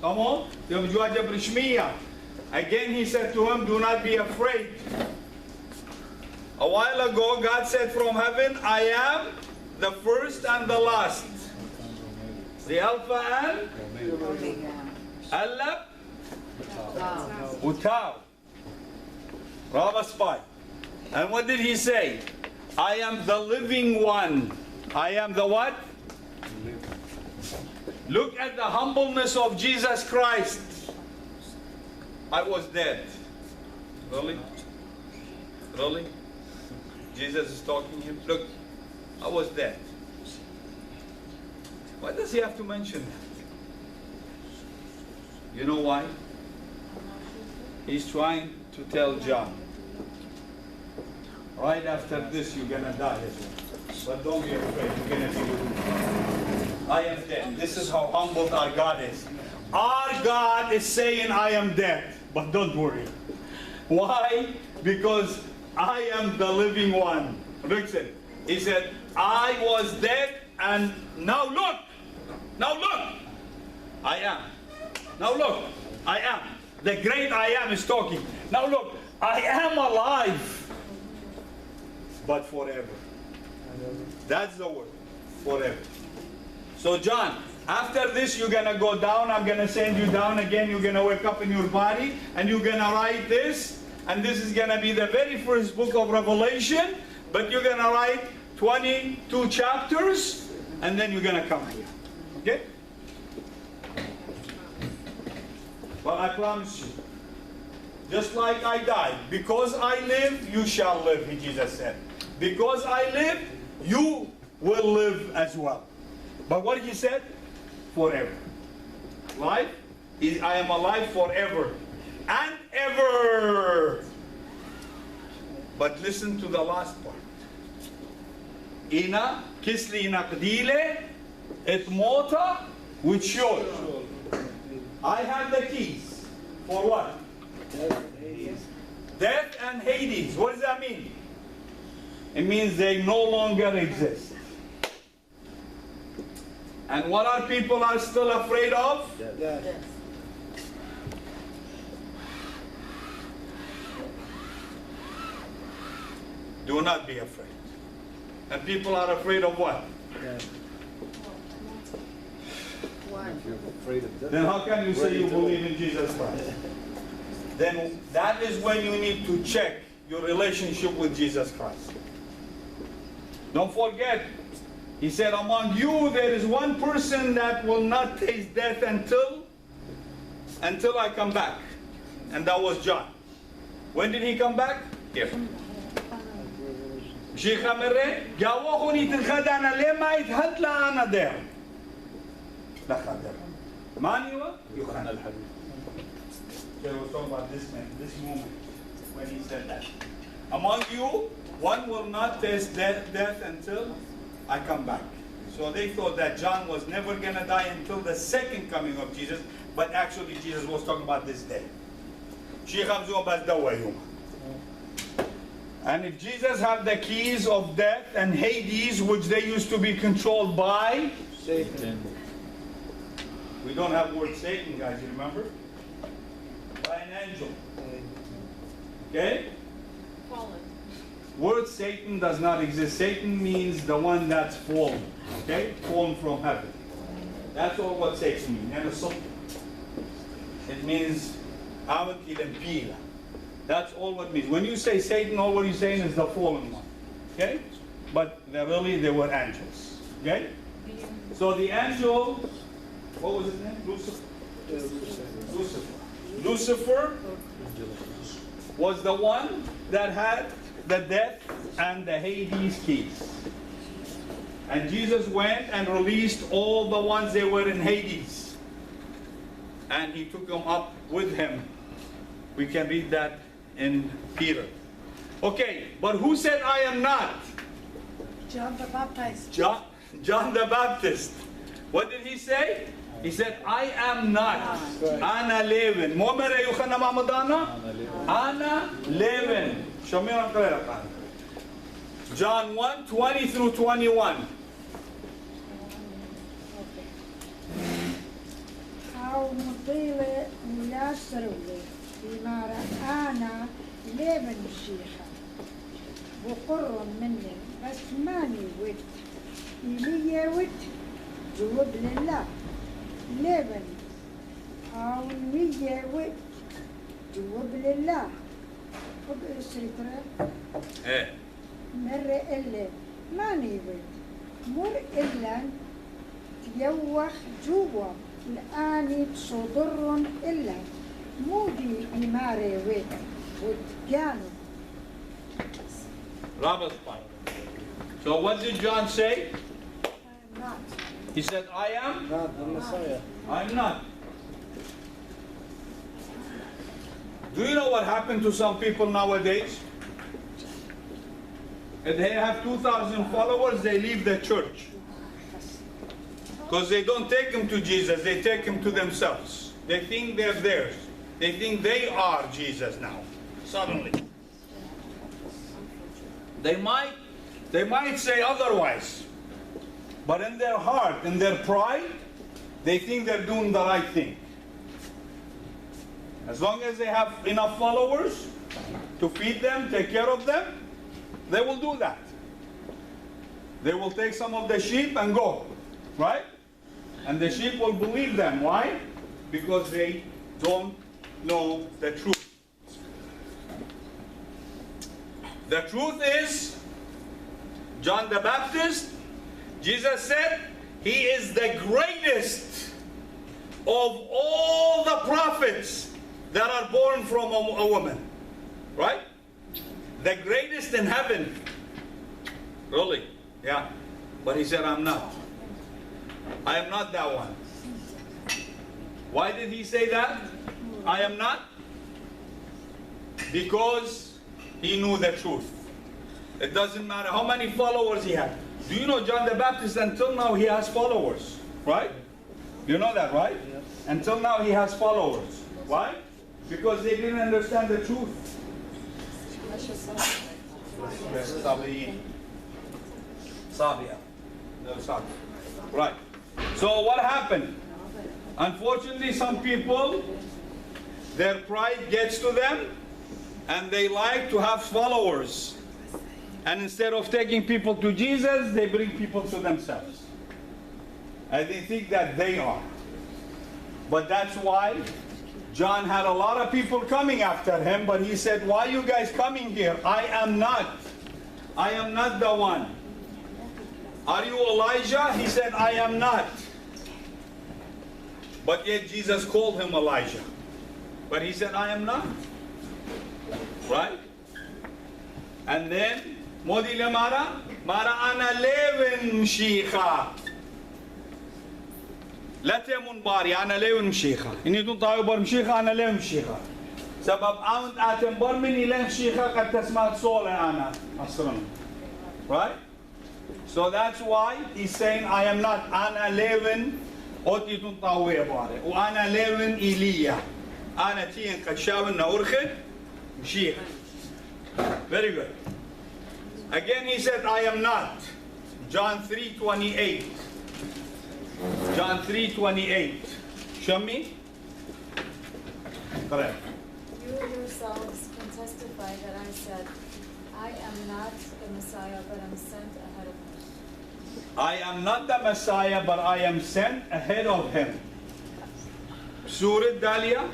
Come on. Again he said to him, do not be afraid. A while ago God said from heaven, I am the first and the last. The Alpha and Alab Utaw. Rava Spy. And what did he say? I am the living one. I am the what? Look at the humbleness of Jesus Christ. I was dead. Really? Really? Jesus is talking to him. Look, I was dead. Why does he have to mention that? You know why? He's trying to tell John, right after this you're gonna die as well. But don't be afraid, you're gonna be with me. I am dead. This is how humble our God is. Our God is saying, I am dead. But don't worry. Why? Because I am the living one. Listen, he said, I was dead and now look. Now look. I am. Now look. I am. The great I am is talking. Now look. I am alive. But forever. That's the word. Forever. So John, after this you're going to go down. I'm going to send you down again. You're going to wake up in your body and you're going to write this. And this is going to be the very first book of Revelation. But you're going to write 22 chapters. And then you're going to come here. Okay? But I promise you, just like I died, because I live, you shall live, Jesus said. Because I live, you will live as well. But what he said? Forever. Life is, I am alive forever and ever. But listen to the last part. Ina kisli naqdile et mota witshol. I have the keys. For what? Death and Hades. What does that mean? It means they no longer exist. And what are people are still afraid of? Death. Do not be afraid. And people are afraid of what? Death. If you're afraid of death, Then how can you say you believe in Jesus Christ? Then that is when you need to check your relationship with Jesus Christ. Don't forget, he said, among you there is one person that will not taste death until I come back. And that was John. When did he come back? Here. Sheikh Amere, Gawahuni Tilkhadana Lema it Hadla there. Manuel, they were talking about this man, this moment, when he said that. Among you, one will not taste death until I come back. So they thought that John was never going to die until the second coming of Jesus, but actually Jesus was talking about this day. And if Jesus had the keys of death and Hades, which they used to be controlled by Satan. We don't have word Satan, guys, you remember? By an angel. Okay? Fallen. Word Satan does not exist. Satan means the one that's fallen. Okay? Fallen from heaven. That's all what Satan means. And it means that's all what it means. When you say Satan, all what you're saying is the fallen one. Okay? But they were angels. Okay? So the angel, what was his name? Lucifer was the one that had the death and the Hades keys. And Jesus went and released all the ones that were in Hades. And he took them up with him. We can read that in Peter. Okay, but who said I am not? John the Baptist. John the Baptist. What did he say? He said, I am not. Ana levin. Momer Yuchana Mamadana? Ana levin. John 1, 20 through 21. How طيلة ولا سرولة بما رآنا ليبن الشيخة وقر مني بس ماني ود إلي ود جواب لله ليبن أو نية ود جواب لله وبإسري ترى ايه مرة إلا ماني ود مر إلا تيوخ جوا الآن صدر إلا مودي إمارة ود كانوا Robert Spine. So what did John say? not He said, I am? Not the Messiah. I'm not. Do you know what happened to some people nowadays? If they have 2,000 followers, they leave the church. Because they don't take them to Jesus, they take them to themselves. They think they're theirs. They think they are Jesus now, suddenly. They might say otherwise. But in their heart, in their pride, they think they're doing the right thing. As long as they have enough followers to feed them, take care of them, they will do that. They will take some of the sheep and go, right? And the sheep will believe them. Why? Because they don't know the truth. The truth is, John the Baptist, Jesus said, he is the greatest of all the prophets that are born from a woman. Right? The greatest in heaven. Really? Yeah. But he said, I'm not. I am not that one. Why did he say that? I am not? Because he knew the truth. It doesn't matter how many followers he had. Do you know John the Baptist, until now he has followers, right? You know that, right? Yes. Until now he has followers. Why? Because they didn't understand the truth. Sabia. No, Sabia. Right. So what happened? Unfortunately, some people, their pride gets to them and they like to have followers. And instead of taking people to Jesus, they bring people to themselves. And they think that they are. But that's why John had a lot of people coming after him, but he said, why are you guys coming here? I am not. I am not the one. Are you Elijah? He said, I am not. But yet Jesus called him Elijah. But he said, I am not. Right? And then, Modi le mara ana levin mshikha. لا تيمون باري أنا لين مشيخة إني دون طايو بار مشيخة أنا لين مشيخة سبب أنت أتمبر مني لين مشيخة قد تسمع صولة أنا أصلاً. Right? So that's why he's saying I am not أنا لين أوتي دون طاوية باري وأنا لين إيليا أنا تين قد شاون نورخد مشيخة. Very good. Again he said I am not. John 3:28. John 3:28. Show me. Correct. You yourselves can testify that I said, I am not the Messiah, but I'm sent ahead of him. I am not the Messiah, but I am sent ahead of him. Surah Dahlia.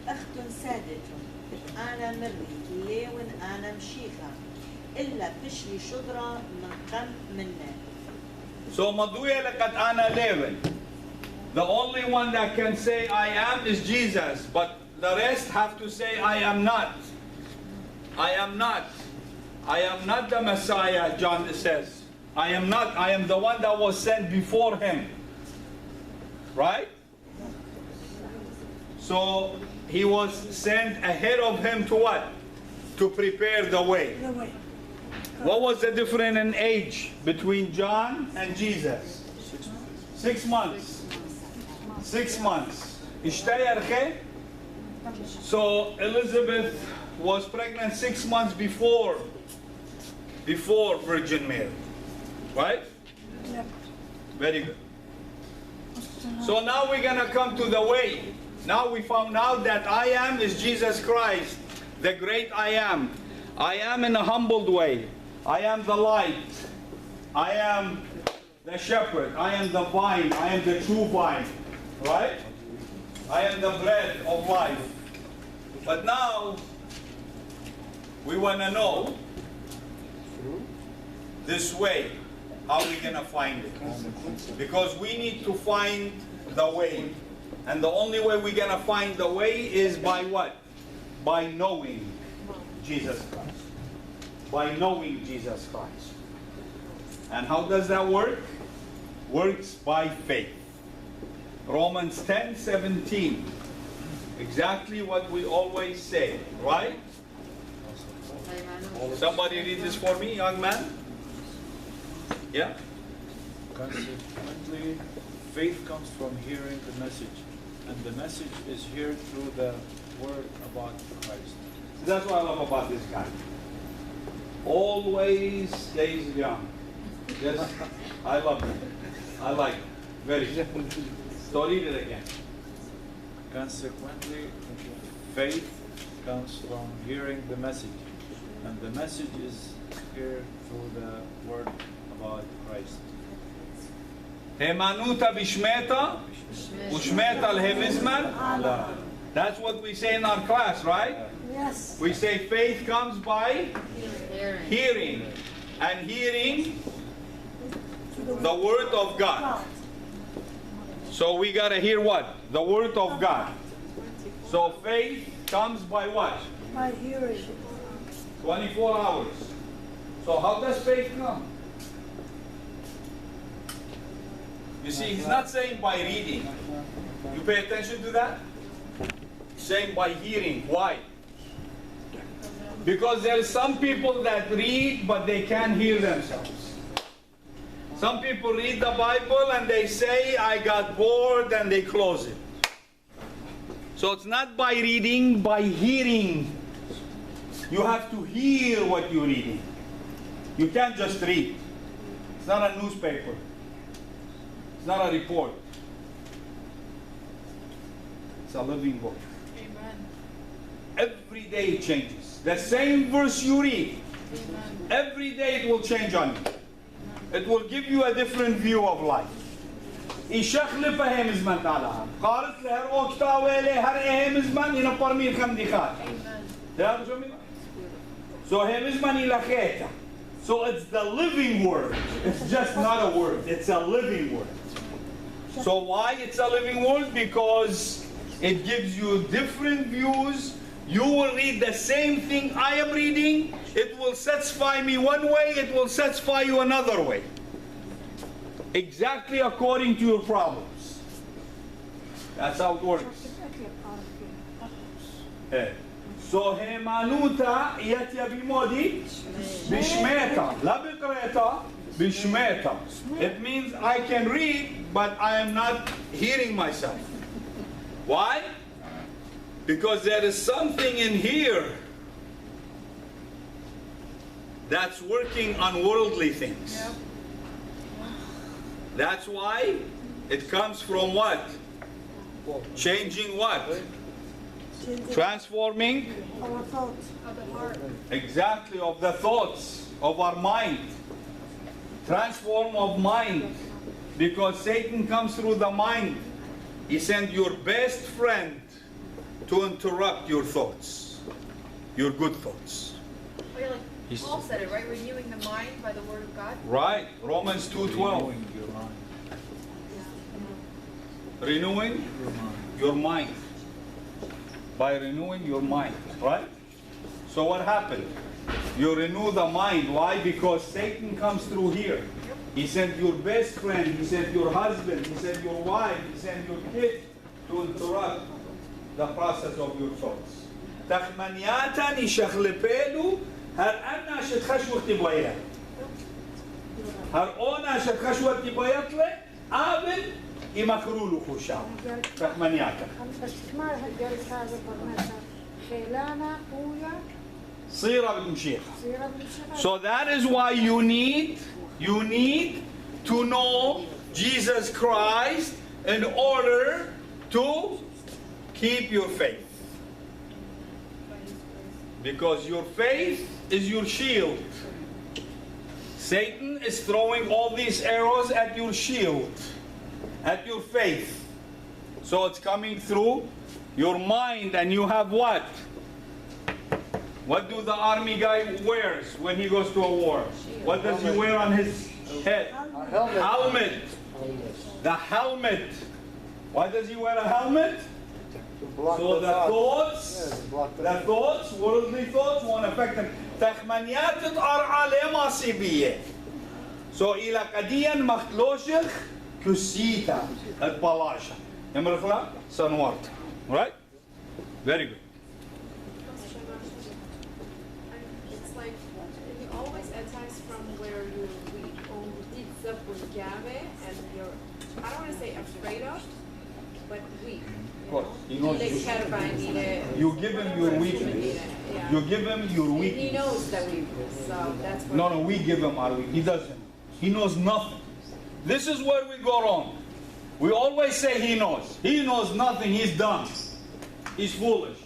أخت سادة أنا مري ليون أنا مشيخة إلا بشلي شجرة من قم منا. So Maduya lakat ana levin. The only one that can say I am is Jesus, but the rest have to say I am not. I am not. I am not the Messiah, John says. I am not. I am the one that was sent before him. Right? So he was sent ahead of him to what? To prepare the way. The way. What was the difference in age between John and Jesus? 6 months. 6 months. So Elizabeth was pregnant 6 months before Virgin Mary. Right? Yep. Very good. So now we're going to come to the way. Now we found out that I am is Jesus Christ, the great I am. I am in a humbled way. I am the light. I am the shepherd. I am the vine. I am the true vine. Right? I am the bread of life. But now we want to know this way. How are we going to find it? Because we need to find the way. And the only way we're going to find the way is by what? By knowing Jesus Christ. By knowing Jesus Christ. And how does that work? Works by faith. Romans 10:17. Exactly what we always say, right? Somebody read this for me, young man? Yeah? Consequently, faith comes from hearing the message, and the message is heard through the word about Christ. That's what I love about this guy. Always stays young. Yes, I love it. I like it. Very good. So read it again. Consequently, faith comes from hearing the message, and the message is heard through the word about Christ. Hemanuta bishmeta, ushmeta lehemizman. That's what we say in our class, right? Yes. We say faith comes by hearing, and hearing the word of God. So we got to hear what? The word of God. So faith comes by what? By hearing. 24 hours. So how does faith come? You see, he's not saying by reading. You pay attention to that? He's saying by hearing. Why? Because there are some people that read, but they can't hear themselves. Some people read the Bible and they say, I got bored, and they close it. So it's not by reading, by hearing. You have to hear what you're reading. You can't just read. It's not a newspaper. It's not a report. It's a living book. Amen. Every day it changes. The same verse you read, Amen. every day it will change on you. It will give you a different view of life. يشخلف هم زمان تعالى قارت لهر وقتا ويلي هر هم زمان ينبرمين خم دخات. So هم زمان إلى خيتا. So it's the living word. It's just not a word. It's a living word. So why it's a living word? Because it gives you different views. You will read the same thing I am reading. It will satisfy me one way. It will satisfy you another way. Exactly according to your problems. That's how it works. So Hemanuta Yatya Bimodi Bishmeta. La Bikreta Bishmeta. It means I can read, but I am not hearing myself. Why? Because there is something in here that's working on worldly things. Yep. That's why it comes from what? Changing what? Transforming Our thoughts. Of the heart. exactly of the thoughts of our mind. Transform of mind. Because Satan comes through the mind. He sent your best friend to interrupt your thoughts, your good thoughts. Oh, yeah, like Paul said it, right? Renewing the mind by the word of God. Right, Romans 2:12. Renewing your mind. Renewing Your mind. your mind. By renewing your mind, right? So what happened? You renew the mind. Why? Because Satan comes through here. He sent your best friend, he sent your husband, he sent your wife, he sent your kid to interrupt the process of your thoughts. تخمنياتا يشخلبيلو هر أنا شد خشوة تبويا هر أنا شد خشوة تبويا طلع قابل يمخرولو خوشا تخمنياتا بس ما هالجرس هذا برمتها خيلانا قوية صيرة بالمشيخة. صيرة بالشغل. So that is why you need to know Jesus Christ in order to keep your faith. Because your faith is your shield. Satan is throwing all these arrows at your shield, at your faith. So it's coming through your mind, and you have what? What do the army guy wears when he goes to a war? What does he wear on his head? A helmet. Helmet. The helmet. Why does he wear a helmet? To block So the thoughts. thoughts, Yeah, to block the thoughts, worldly thoughts won't affect them. تخمنيات الأرعى مصيبية. So إلى قديا مخلوشخ كسيتا البلاشة. يمرخلا سنوات. Right? Very good. It's like he always attacks from where you did stuff with Gabe and you're, I don't want to say afraid of, but weak. Of course, he knows Like you. Carabine, You give him your weakness. yeah. You give him your And he weakness. knows that weakness, so that's what. No, we give him our weakness. He doesn't. He knows nothing. This is where we go wrong. We always say he knows. He knows nothing. He's dumb. He's foolish.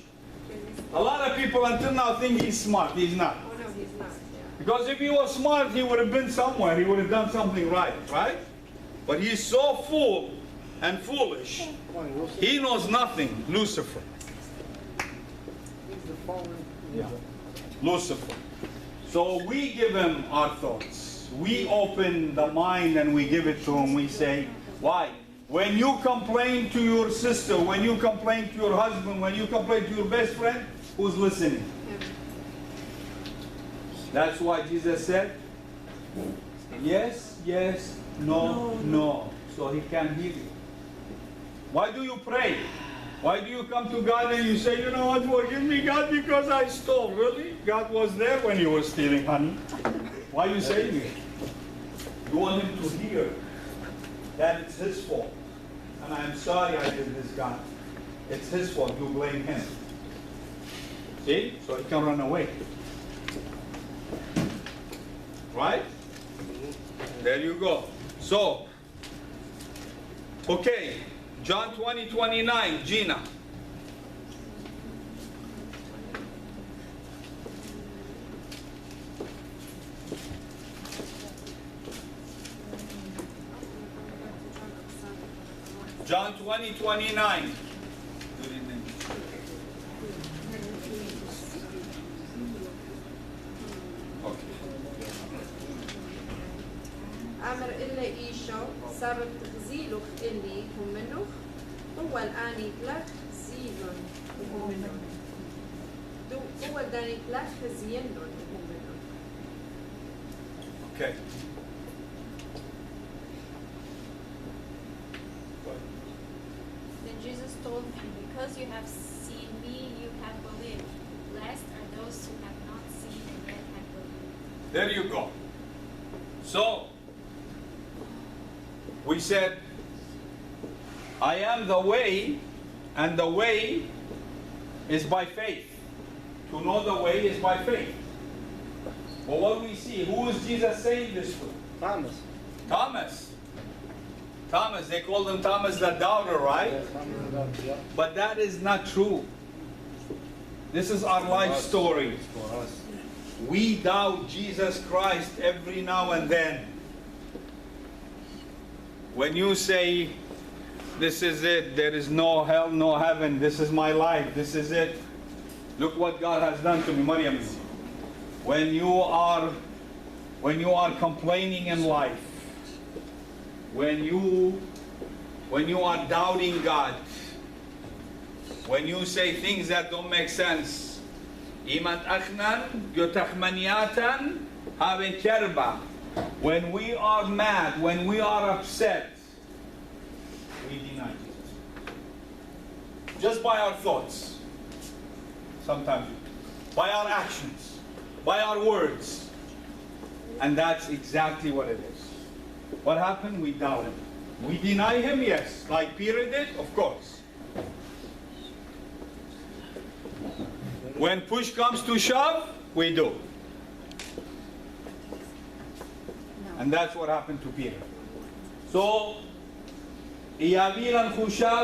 A lot of people until now think he's smart. He's not. Oh no, he's not, yeah. Because if he was smart, he would have been somewhere. He would have done something right, right? But he's so fool and foolish. He knows nothing. Lucifer. He's the fallen. Yeah. Lucifer. So we give him our thoughts. We open the mind and we give it to him. We say, why? When you complain to your sister, when you complain to your husband, when you complain to your best friend, who's listening? Him. That's why Jesus said, yes, yes, no, no. So he can hear you. Why do you pray? Why do you come to God and you say, you know what, forgive me, God, because I stole? Really? God was there when you were stealing, honey. Why are you saying it? You want him to hear that it's his fault. And I'm sorry I did this, God. It's his fault. You blame him. See? So he can run away. Right? There you go. So, okay. John 20:29, Gina. John 20:29. أمر إلا إيشو صارت تغزيلك إلي هم منه هو الآن لك زيلون هم منه هو الآن لك زينون هم منه. Okay. Then Jesus told him, because you have seen me, you have believed. Blessed are those who have not seen and yet have believed. There you go. So, we said, I am the way, and the way is by faith. To know the way is by faith. But what we see, who is Jesus saying this to? Thomas. Thomas. Thomas, they called him Thomas the doubter, right? Yeah, Thomas, yeah. But that is not true. This is our life story. It's for us. We doubt Jesus Christ every now and then. When you say, this is it, there is no hell, no heaven, this is my life, this is it. Look what God has done to me, Maryam. When you are complaining in life, when you are doubting God, when you say things that don't make sense, when we are mad, when we are upset, we deny Jesus. Just by our thoughts, sometimes, by our actions, by our words. And that's exactly what it is. What happened? We doubt him. We deny him, yes. Like Peter did, of course. When push comes to shove, we do. And that's what happened to Peter. So, y habían Jushave